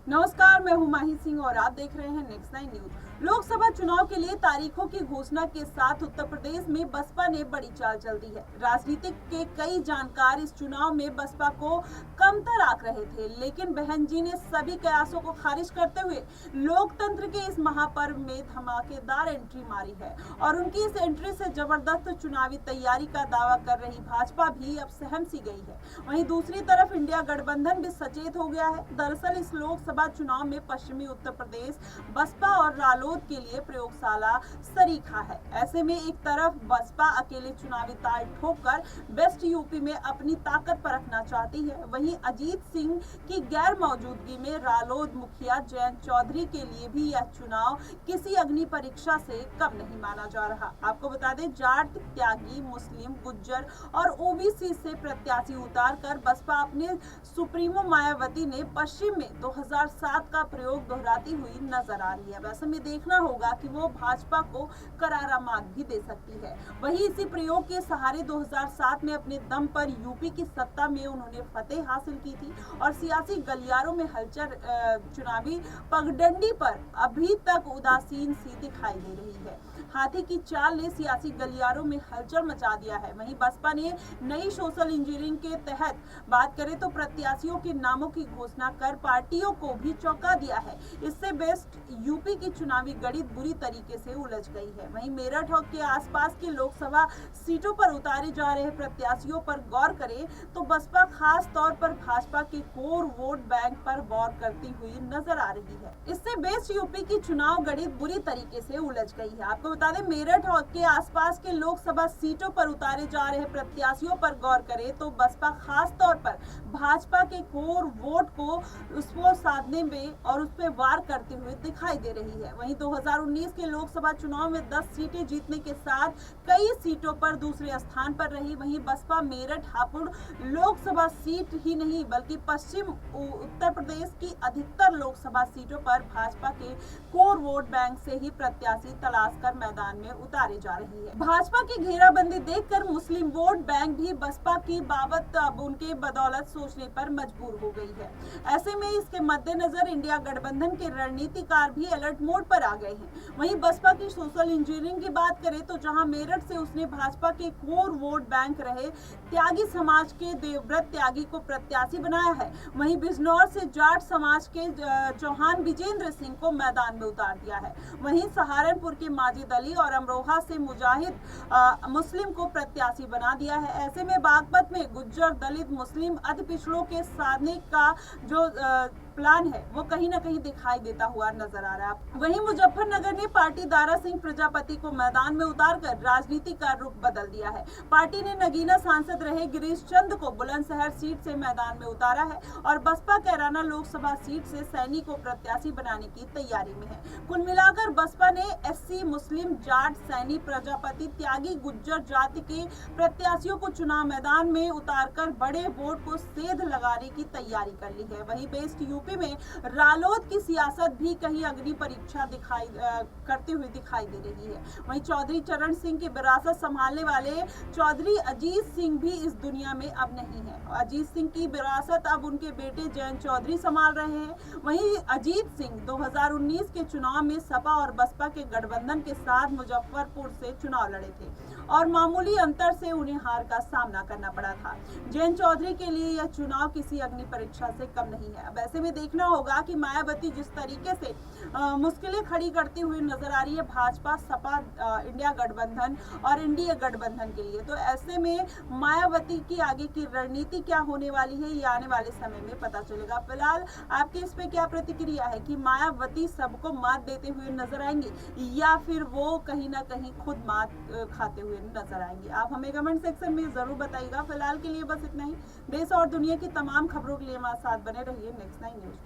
नमस्कार, मैं हूं माही सिंह और आप देख रहे हैं नेक्स्ट 9 न्यूज। लोकसभा चुनाव के लिए तारीखों की घोषणा के साथ उत्तर प्रदेश में बसपा ने बड़ी चाल चल दी है। राजनीतिक के कई जानकार इस चुनाव में बसपा को कमतर आंक रहे थे, लेकिन बहन जी ने सभी कयासों को खारिज करते हुए लोकतंत्र के इस महापर्व में धमाकेदार एंट्री मारी है और उनकी इस एंट्री से जबरदस्त चुनावी तैयारी का दावा कर रही भाजपा भी अब सहम सी गई है। वहीं दूसरी तरफ इंडिया गठबंधन भी सचेत हो गया है। दरअसल इस लोकसभा चुनाव में पश्चिमी उत्तर प्रदेश बसपा और रालोद के लिए प्रयोगशाला सरीखा है। ऐसे में एक तरफ बसपा अकेले चुनावी ताल ठोककर वेस्ट यूपी में अपनी ताकत परखना चाहती है, वहीं अजीत सिंह की गैर मौजूदगी में रालोद मुखिया जयंत चौधरी के लिए भी यह चुनाव किसी अग्नि परीक्षा से कम नहीं माना जा रहा। आपको बता दें, जाट, त्यागी, मुस्लिम, गुज्जर और ओबीसी से प्रत्याशी उतारकर बसपा अपने सुप्रीमो मायावती ने पश्चिम में 2007 का प्रयोग दोहराती हुई नजर आ रही है। वैसे में देखना होगा कि वो भाजपा को करारा मात भी दे सकती है। वहीं इसी प्रयोग के सहारे 2007 में अपने दम पर यूपी की सत्ता में उन्होंने फतेह हासिल की थी और सियासी गलियारों में हलचल चुनावी पगडंडी पर अभी तक उदासीन सी दिखाई दे रही है। हाथी की चाल ने सियासी गलियारों में हलचल मचा दिया है। वहीं बसपा ने नई सोशल इंजीनियरिंग के तहत बात करें तो प्रत्याशियों के नामों की घोषणा कर पार्टियों को भी चौंका दिया है। इससे वेस्ट यूपी की चुनावी गणित बुरी तरीके से उलझ गई है। वहीं मेरठ और के आसपास की लोकसभा सीटों पर उतारे जा रहे प्रत्याशियों पर गौर करें तो बसपा खास तौर पर भाजपा के कोर वोट बैंक पर गौर करती हुई नजर आ रही है। इससे वेस्ट यूपी की चुनाव गणित बुरी तरीके से उलझ गई है। आपको बता दें, मेरठ और के आसपास के लोकसभा सीटों पर उतारे जा रहे प्रत्याशियों पर गौर करें तो बसपा खास तौर पर भाजपा के कोर वोट को उसको साधने में और उस पर वार करते हुए दिखाई दे रही है। वहीं 2019 के लोकसभा चुनाव में 10 सीटें जीतने के साथ कई सीटों पर दूसरे स्थान पर रही। वहीं बसपा मेरठ हापुड़ लोकसभा सीट ही नहीं बल्कि पश्चिम उत्तर प्रदेश की अधिकतर लोकसभा सीटों पर भाजपा के कोर वोट बैंक से ही प्रत्याशी तलाश कर मैदान में उतारे जा रही है। भाजपा की घेराबंदी देखकर मुस्लिम वोट बैंक भी बसपा की बाबत अब उनके बदौलत सोचने पर मजबूर हो गई है। ऐसे में इसके मद्देनजर इंडिया गठबंधन के रणनीतिकार भी अलर्ट मोड पर आ गए हैं। वहीं बसपा की सोशल इंजीनियरिंग की बात करें तो जहां मेरठ से उसने भाजपा के कोर वोट बैंक रहे त्यागी समाज के देवव्रत त्यागी को प्रत्याशी बनाया है, वहीं बिजनौर से जाट समाज के चौहान विजेंद्र सिंह को मैदान में उतार दिया है। वहीं सहारनपुर के माजिद अली और अमरोहा से मुजाहिद मुस्लिम को प्रत्याशी बना दिया है। ऐसे में बागपत में गुज्जर, दलित, मुस्लिम, अति पिछड़ों के साधने का जो प्लान है वो कहीं ना कहीं दिखाई देता हुआ नजर आ रहा है। वहीं मुजफ्फरनगर ने पार्टी दारा सिंह प्रजापति को मैदान में उतारकर राजनीति का रुख बदल दिया है। पार्टी ने नगीना सांसद रहे गिरीश चंद को बुलंदशहर सीट से मैदान में उतारा है और बसपा कैराना लोकसभा सीट से सैनी को प्रत्याशी बनाने की तैयारी में है। कुल मिलाकर बसपा ने एससी, मुस्लिम, जाट, सैनी, प्रजापति, त्यागी, गुज्जर जाति के प्रत्याशियों को चुनाव मैदान में उतारकर बड़े वोट को सेध लगाने की तैयारी कर ली है। वहीं वेस्ट यूपी में रालोद की सियासत भी कहीं अग्नि परीक्षा करते हुए दिखाई दे रही है। वहीं चौधरी चरण सिंह की विरासत संभालने वाले चौधरी अजीत सिंह भी इस दुनिया में अब नहीं है। अजीत सिंह की विरासत अब उनके बेटे जयंत चौधरी संभाल रहे हैं। वहीं अजीत सिंह 2019 के चुनाव में सपा और बसपा के गठबंधन के साथ मुजफ्फरपुर से चुनाव लड़े थे और मामूली अंतर से उन्हें हार का सामना करना पड़ा था। जयंत चौधरी के लिए यह चुनाव किसी अग्नि परीक्षा से कम नहीं है। अब ऐसे में देखना होगा कि मायावती जिस तरीके से मुश्किलें खड़ी करती हुई नजर आ रही है भाजपा, सपा, इंडिया गठबंधन और एनडीए गठबंधन के लिए, तो ऐसे में मायावती की आगे की रणनीति क्या होने वाली है ये आने वाले समय में पता चलेगा। फिलहाल आपकी इस पे क्या प्रतिक्रिया है कि मायावती सबको मात देते हुए नजर आएंगी या फिर वो कहीं ना कहीं खुद मात खाते हुए नजर आएंगे? आप हमें कमेंट सेक्शन में जरूर बताइएगा। फिलहाल के लिए बस इतना ही। देश और दुनिया की तमाम खबरों के लिए हमारे साथ बने रहिए नेक्स्ट 9।